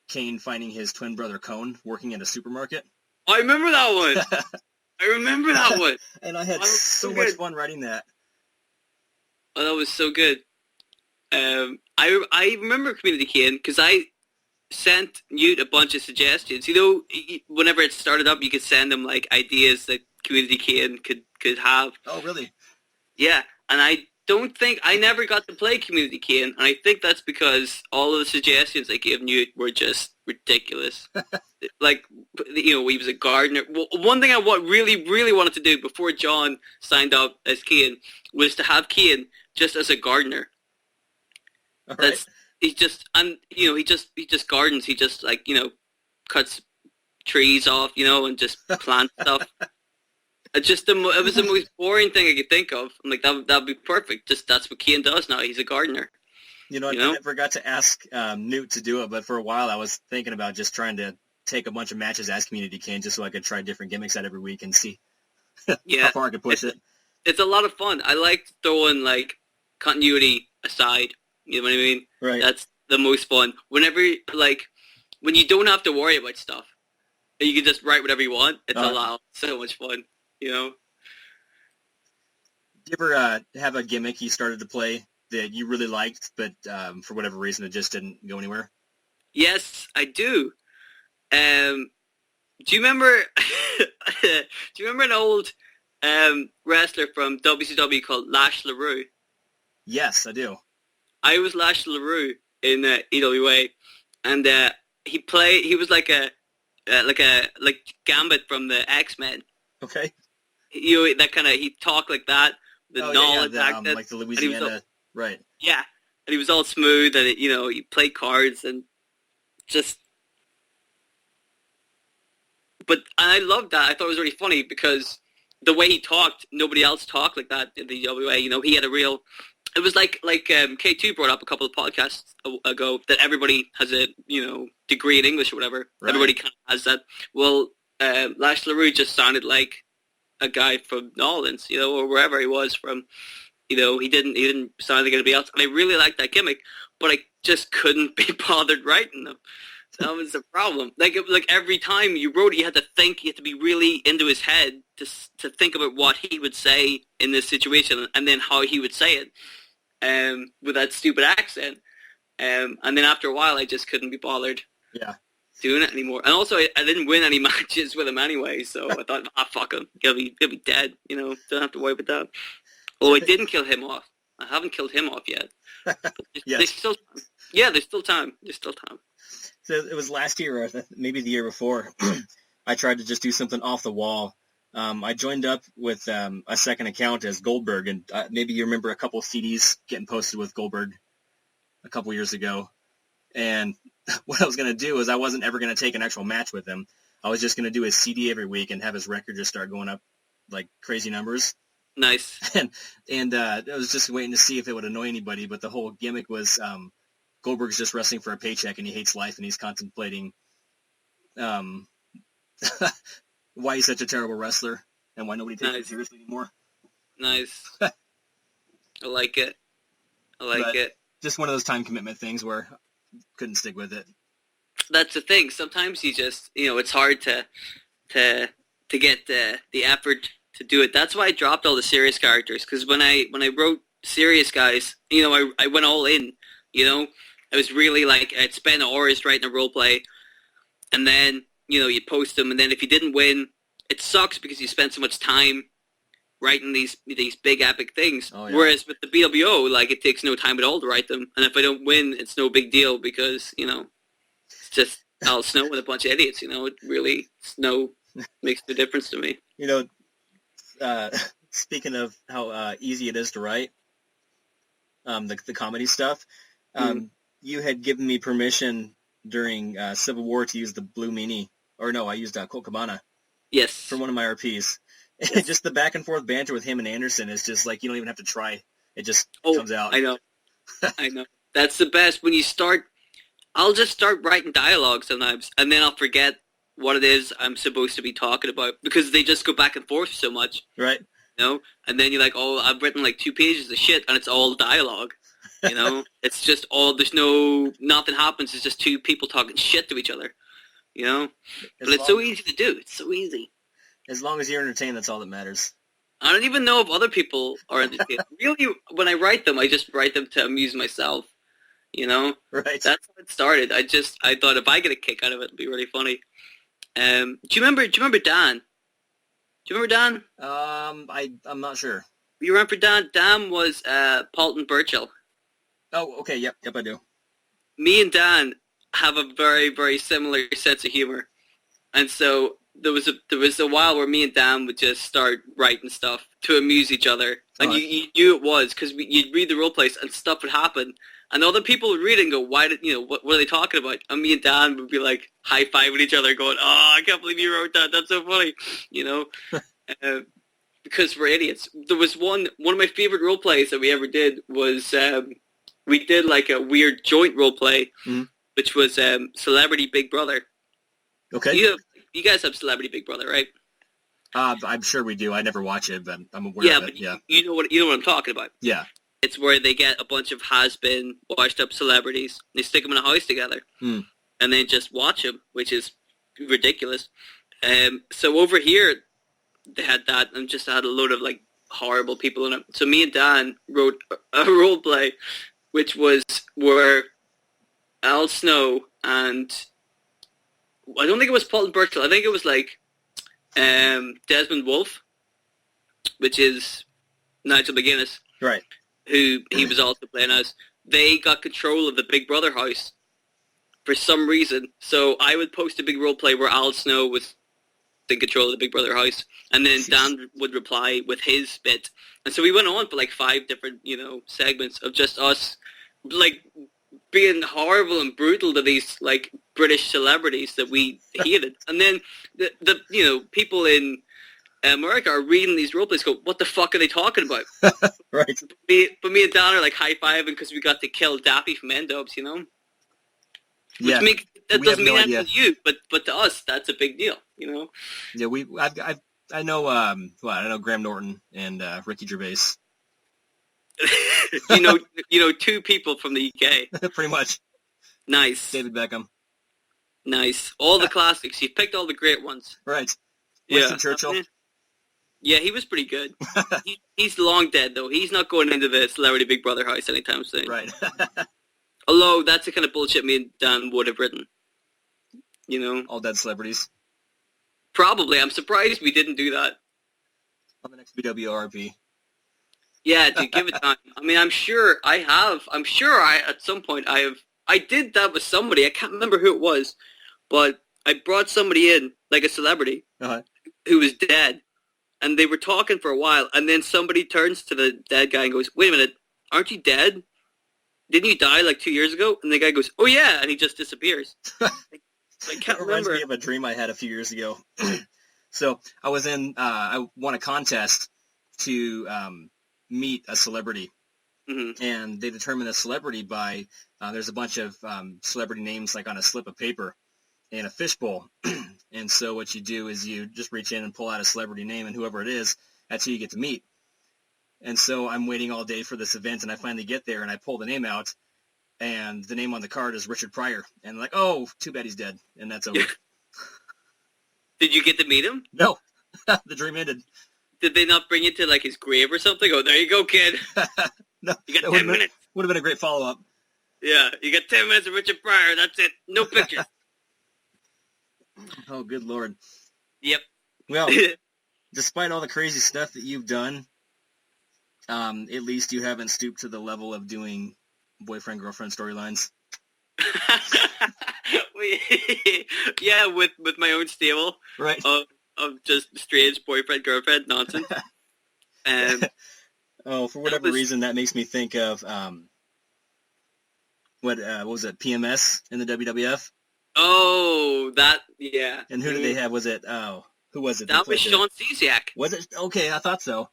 Kane finding his twin brother Cone working at a supermarket. I remember that one. I remember that one. And I had so much fun writing that. Oh, that was so good. I remember Community Kane because I sent Newt a bunch of suggestions. You know, whenever it started up, you could send him like ideas that Community Kane could have. Oh, really? Yeah, and I never got to play Community Kane, and I think that's because all of the suggestions I gave Newt were just ridiculous. Like, you know, he was a gardener. One thing I really wanted to do before John signed up as Kane was to have Kane just as a gardener. All right. He just gardens. He just, like, you know, cuts trees off, you know, and just plants stuff. It was the most boring thing I could think of. I'm like, that'd be perfect. Just that's what Kane does now. He's a gardener. You know, I never got to ask Newt to do it, but for a while I was thinking about just trying to take a bunch of matches as Community Kane just so I could try different gimmicks out every week and see how far I could push it. It's a lot of fun. I like throwing, like, continuity aside. You know what I mean? Right. That's the most fun. Whenever, like, when you don't have to worry about stuff, and you can just write whatever you want, it's a lot. So much fun, you know? Do you ever have a gimmick you started to play that you really liked, but for whatever reason it just didn't go anywhere? Yes, I do. Do you remember? Do you remember an old wrestler from WCW called Lash LaRue? Yes, I do. I was Lash LaRue in EWA, and he was like Gambit from the X-Men. Okay. You know, he talked like that. Knowledge accent, like the Louisiana, right? Yeah, and he was all smooth, and he played cards and just. But I loved that. I thought it was really funny because the way he talked, nobody else talked like that in the EWA. You know, he had a real. It was like K2 brought up a couple of podcasts ago that everybody has a degree in English or whatever. Right. Everybody kind of has that. Well, Lash LaRue just sounded like a guy from New Orleans, or wherever he was from. He didn't sound like anybody else. And I really liked that gimmick, but I just couldn't be bothered writing them. That was the problem. Like every time you wrote it, you had to think. You had to be really into his head to think about what he would say in this situation, and then how he would say it, with that stupid accent. And then after a while, I just couldn't be bothered. Yeah. Doing it anymore. And also, I didn't win any matches with him anyway, so I thought, fuck him. He'll be dead. Don't have to worry about that. Oh, I didn't kill him off. I haven't killed him off yet. Yes. There's still time. Yeah, there's still time. So it was last year, or maybe the year before, I tried to just do something off the wall. I joined up with a second account as Goldberg, and maybe you remember a couple of CDs getting posted with Goldberg a couple years ago. And what I was going to do is I wasn't ever going to take an actual match with him. I was just going to do his CD every week and have his record just start going up like crazy numbers. Nice. And I was just waiting to see if it would annoy anybody, but the whole gimmick was Goldberg's just wrestling for a paycheck and he hates life and he's contemplating why he's such a terrible wrestler and why nobody takes him seriously anymore. Nice. I like it. Just one of those time commitment things where I couldn't stick with it. That's the thing. Sometimes you just, it's hard to get the effort to do it. That's why I dropped all the serious characters, because when I wrote serious guys, I went all in. I was really like, I'd spend hours writing a role play, and then you post them, and then if you didn't win, it sucks because you spend so much time writing these big epic things. Oh, yeah. Whereas with the BWO, like, it takes no time at all to write them, and if I don't win, it's no big deal because it's just Al Snow with a bunch of idiots. It really makes no difference to me. Speaking of how easy it is to write, the comedy stuff, you had given me permission during Civil War to use the Blue Meanie, or no, I used Colt Cabana. Yes. For one of my RPs. Yes. Just the back and forth banter with him and Anderson is just like, you don't even have to try. It just comes out. I know. I know. That's the best. When you start, I'll just start writing dialogue sometimes, and then I'll forget what it is I'm supposed to be talking about because they just go back and forth so much. Right. And then you're like, oh, I've written like 2 pages of shit, and it's all dialogue. It's just nothing happens. It's just 2 people talking shit to each other. But it's so easy to do. It's so easy. As long as you're entertained, that's all that matters. I don't even know if other people are entertained. Really, when I write them, I just write them to amuse myself. Right. That's how it started. I thought if I get a kick out of it, it'd be really funny. Do you remember Dan? Do you remember Dan? I'm not sure. You remember Dan? Dan was Paulton Burchill. Oh, okay. Yep, I do. Me and Dan have a very, very similar sense of humor, and so there was a while where me and Dan would just start writing stuff to amuse each other, and you knew it was because you'd read the role plays and stuff would happen, and other people would read it and go, "Why did what are they talking about?" And me and Dan would be like high fiving each other, going, "Oh, I can't believe you wrote that. That's so funny," because we're idiots. There was one of my favorite role plays that we ever did was we did like a weird joint role play, which was Celebrity Big Brother. Okay. You guys have Celebrity Big Brother, right? I'm sure we do. I never watch it, but I'm aware of it. Yeah, but you know what I'm talking about. Yeah. It's where they get a bunch of has-been, washed-up celebrities. They stick them in a house together, and then just watch them, which is ridiculous. So over here, they had that, and just had a load of like horrible people in it. So me and Dan wrote a role play, which was where Al Snow and I don't think it was Paulton Burchill. I think it was like Desmond Wolfe, which is Nigel McGuinness, right? Who he was also playing as. They got control of the Big Brother house for some reason. So I would post a big role play where Al Snow was in control of the Big Brother house, and then Dan would reply with his bit. And so we went on for like 5 different, segments of just us, like, being horrible and brutal to these like British celebrities that we hated. And then the people in America are reading these role plays, go, what the fuck are they talking about? Right. But me and Dan are like high-fiving because we got to kill Daffy from N-Dubs, Yeah. That doesn't mean anything to you, but to us, that's a big deal, Yeah, I know I know Graham Norton and Ricky Gervais. 2 people from the UK. Pretty much. Nice. David Beckham. Nice. All the classics. You picked all the great ones. Right. Winston Churchill. Yeah, he was pretty good. He's long dead, though. He's not going into the Celebrity Big Brother house anytime soon. Right. Although, that's the kind of bullshit me and Dan would have written. All dead celebrities. Probably. I'm surprised we didn't do that. On the next BWRP. Yeah, dude, give it time. I mean, I'm sure at some point I did that with somebody. I can't remember who it was, but I brought somebody in, like a celebrity, who was dead, and they were talking for a while, and then somebody turns to the dead guy and goes, wait a minute, aren't you dead? didn't you die like 2 years ago? And the guy goes, oh yeah, and he just disappears. I can't reminds remember. me of a dream I had a few years ago. So I was I won a contest to meet a celebrity. Mm-hmm. And they determine the celebrity by, there's a bunch of celebrity names like on a slip of paper in a fishbowl. And so what you do is you just reach in and pull out a celebrity name, and whoever it is, that's who you get to meet. And so I'm waiting all day for this event, and I finally get there, and I pull the name out, and the name on the card is Richard Pryor. And I'm like, oh, too bad he's dead. And that's over. Did you get to meet him? No. The dream ended. Did they not bring you to like his grave or something? Oh, there you go, kid. No, you got 10 minutes. Would have been a great follow-up. Yeah, you got 10 minutes of Richard Pryor. That's it. No pictures. Oh, good Lord. Yep. Well, despite all the crazy stuff that you've done, at least you haven't stooped to the level of doing boyfriend-girlfriend storylines. Yeah, with my own stable. Right. Of just strange boyfriend-girlfriend nonsense. For whatever reason, that makes me think of, what was it, PMS in the WWF? Oh, yeah. And who did they have? Who was it? That was Sean Stasiak. Was it? Okay, I thought so.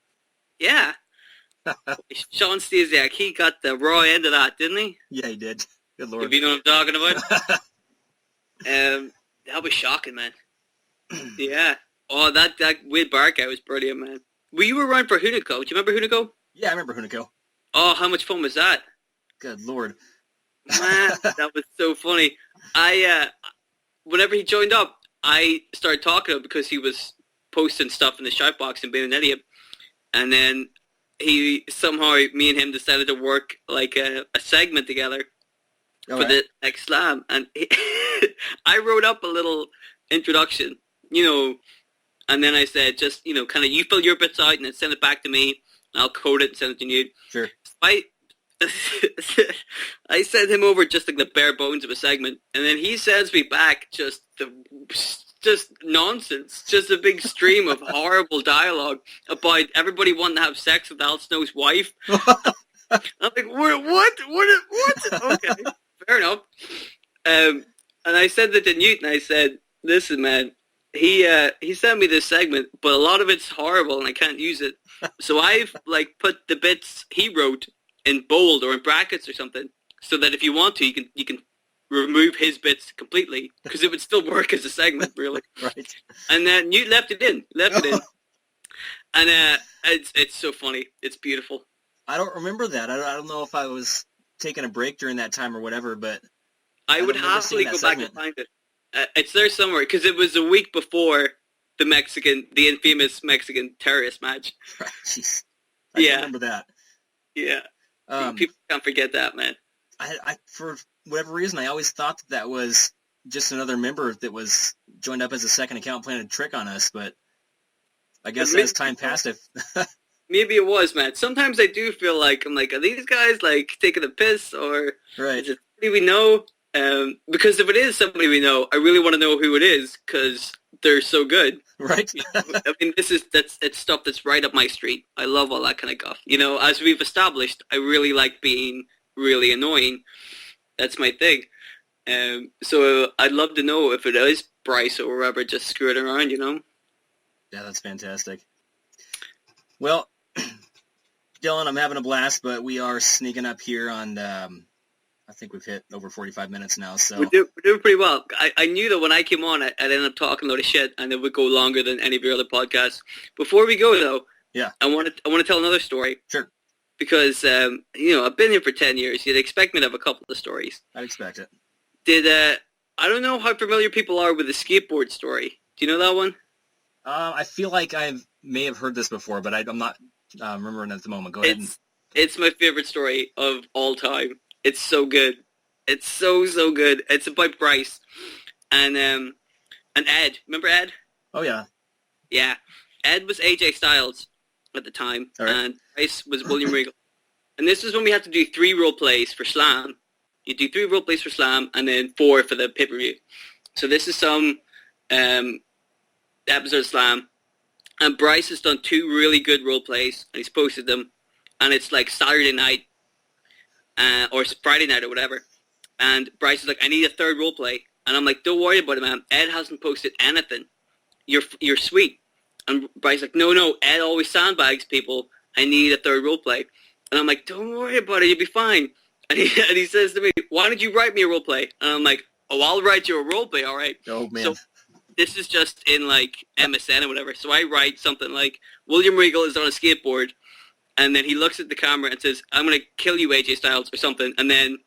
Yeah. Sean Stasiak, he got the raw end of that, didn't he? Yeah, he did. Good Lord. If you know what I'm talking about. That was shocking, man. Yeah. Oh, that Wade Bark guy was brilliant, man. Were you around for Hunico? Do you remember Hunico? Yeah, I remember Hunico. Oh, how much fun was that? Good Lord. Man, that was so funny. Whenever he joined up, I started talking to him because he was posting stuff in the shout box and being an idiot. And then me and him decided to work like a segment together for the next slam. And I wrote up a little introduction, and then I said, just, kind of you fill your bits out and then send it back to me. And I'll code it and send it to you. Sure. I sent him over just like the bare bones of a segment, and then he sends me back just nonsense, just a big stream of horrible dialogue about everybody wanting to have sex with Al Snow's wife. I'm like, what? Okay, fair enough. And I said that to Newton. I said, listen, man, he sent me this segment, but a lot of it's horrible and I can't use it. So I've put the bits he wrote in bold or in brackets or something, so that if you want to, you can remove his bits completely, because it would still work as a segment, really. Right. And then Newt left it in, and it's so funny. It's beautiful. I don't remember that. I don't know if I was taking a break during that time or whatever, but I would happily go back and find it. It's there somewhere, because it was a week before the infamous Mexican terrorist match. Right. Jeez. I remember that. Yeah. People can't forget that, man. I for whatever reason, I always thought that was just another member that was joined up as a second account playing a trick on us, but I guess as time passed, maybe it was, man. Sometimes I do feel like, I'm like, are these guys taking a piss, or is it somebody we know? Because if it is somebody we know, I really want to know who it is, because they're so good. Right. I mean, it's stuff that's right up my street. I love all that kind of guff. As we've established, I really like being really annoying. That's my thing. So I'd love to know if it is Bryce or whoever just screwing around, Yeah, that's fantastic. Well, Dylan, I'm having a blast, but we are sneaking up here on, I think we've hit over 45 minutes now. So we're doing pretty well. I knew that when I came on, I'd end up talking a lot of shit, and it would go longer than any of your other podcasts. Before we go, though, yeah, I want to tell another story. Sure. Because, I've been here for 10 years. You'd expect me to have a couple of stories. I'd expect it. I don't know how familiar people are with the skateboard story. Do you know that one? I feel like I may have heard this before, but I'm not remembering at the moment. Go ahead. It's my favorite story of all time. It's so good. It's so good. It's about Bryce and Ed. Remember Ed? Oh, yeah. Yeah. Ed was AJ Styles at the time, and Bryce was William Regal. And this was when we had to do 3 role plays for Slam. You do 3 role plays for Slam, and then 4 for the pay-per-view. So this is some episode of Slam, and Bryce has done 2 really good role plays, and he's posted them, and it's like Saturday night, or Friday night or whatever. And Bryce is like, I need a third role play. And I'm like, don't worry about it, man. Ed hasn't posted anything. You're sweet. And Bryce's like, no, Ed always sandbags people. I need a third role play. And I'm like, don't worry about it. You'll be fine. And he says to me, why don't you write me a role play? And I'm like, oh, I'll write you a role play, all right. Oh, man. So this is just in, like, MSN or whatever. So I write something like, William Regal is on a skateboard. And then he looks at the camera and says, I'm going to kill you, AJ Styles, or something. And then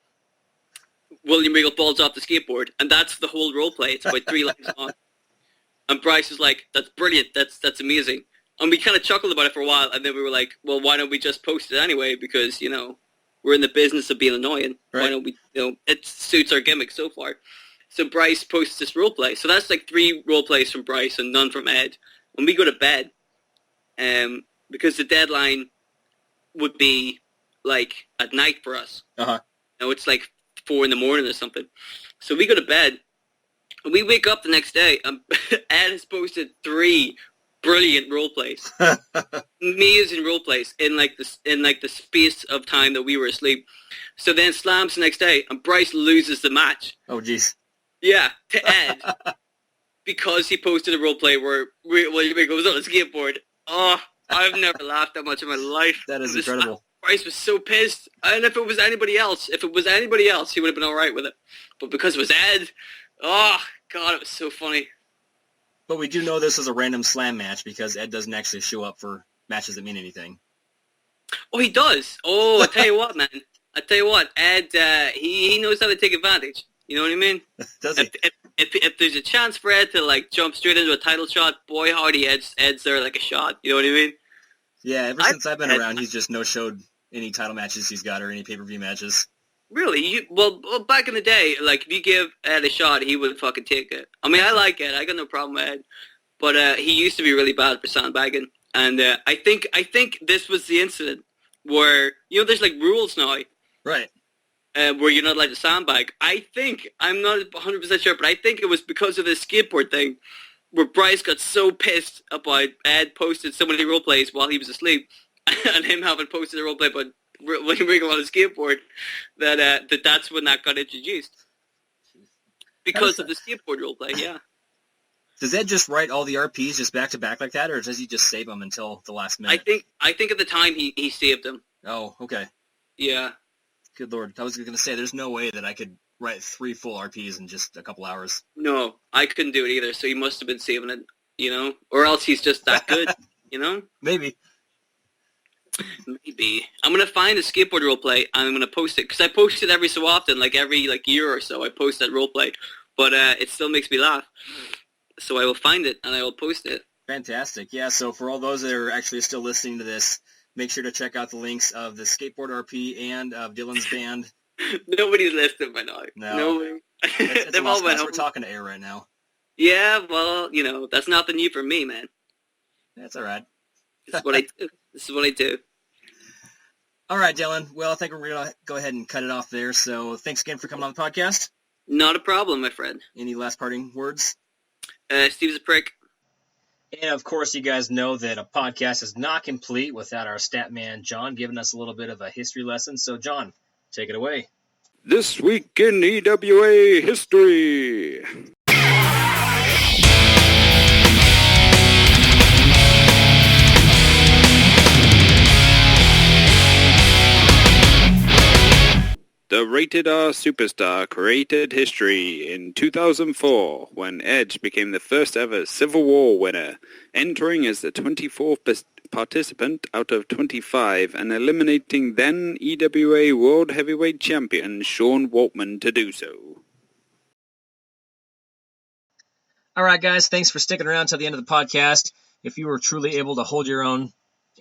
William Regal falls off the skateboard. And that's the whole role play. It's about 3 lines long. And Bryce was like, that's brilliant. That's amazing. And we kind of chuckled about it for a while. And then we were like, well, why don't we just post it anyway? Because, you know, we're in the business of being annoying. Right. Why don't we, you know, it suits our gimmick so far. So Bryce posts this role play. So that's like 3 role plays from Bryce and none from Ed. When we go to bed, because the deadline would be like at night for us. Uh-huh. You know, it's like 4 a.m. or something. So we go to bed. And we wake up the next day, and Ed has posted 3 brilliant role plays, amazing role plays in the space of time that we were asleep. So then slams the next day, and Bryce loses the match. Oh, jeez. Yeah, to Ed, because he posted a role play where William Regal was on a skateboard. Oh, I've never laughed that much in my life. That is incredible. Bryce was so pissed, and if it was anybody else, he would have been all right with it. But because it was Ed. Oh, God, it was so funny. But we do know this is a random slam match because Ed doesn't actually show up for matches that mean anything. Oh, he does. Oh, I tell you what, man. Ed, he knows how to take advantage. You know what I mean? Does he? If there's a chance for Ed to, like, jump straight into a title shot, boy, howdy, Ed's there like a shot. You know what I mean? Yeah, ever since I've been around, he's just no-showed any title matches he's got or any pay-per-view matches. Really? Well, back in the day, like, if you give Ed a shot, he would fucking take it. I mean, I like Ed. I got no problem with Ed. But he used to be really bad for sandbagging. And I think this was the incident where, you know, there's, like, rules now. Right. Where you're not allowed to sandbag. I'm not 100% sure, but I think it was because of this skateboard thing where Bryce got so pissed about Ed posted so many role plays while he was asleep and him having posted a role play but William Regal on a skateboard, that's when that got introduced. Because of the skateboard roleplay, yeah. Does Ed just write all the RPs just back to back like that, or does he just save them until the last minute? I think at the time he saved them. Oh, okay. Yeah. Good Lord. I was going to say, there's no way that I could write 3 full RPs in just a couple hours. No, I couldn't do it either, so he must have been saving it, you know? Or else he's just that good, you know? Maybe. I'm going to find a skateboard roleplay and I'm going to post it. Because I post it every so often, like every year or so I post that roleplay. But it still makes me laugh. So I will find it and I will post it. Fantastic. Yeah, so for all those that are actually still listening to this, make sure to check out the links of the Skateboard RP and of Dylan's band. Nobody's listening by now. No. Nobody. It's They've all went home. We're talking to air right now. Yeah, well, you know, that's nothing new for me, man. That's all right. This is what I do. All right, Dylan. Well, I think we're going to go ahead and cut it off there. So thanks again for coming on the podcast. Not a problem, my friend. Any last parting words? Steve's a prick. And, of course, you guys know that a podcast is not complete without our stat man, John, giving us a little bit of a history lesson. So, John, take it away. This week in EWA history. The Rated R Superstar created history in 2004 when Edge became the first ever Civil War winner, entering as the 24th participant out of 25 and eliminating then EWA World Heavyweight Champion Sean Waltman to do so. All right, guys, thanks for sticking around till the end of the podcast. If you were truly able to hold your own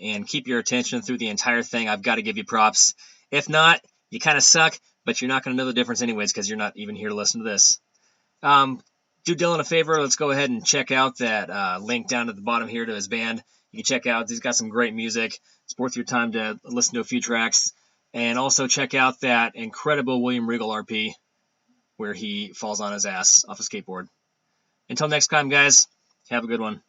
and keep your attention through the entire thing, I've got to give you props. If not, you kind of suck, but you're not going to know the difference anyways because you're not even here to listen to this. Do Dylan a favor. Let's go ahead and check out that link down at the bottom here to his band. You can check out. He's got some great music. It's worth your time to listen to a few tracks. And also check out that incredible William Regal RP where he falls on his ass off a skateboard. Until next time, guys, have a good one.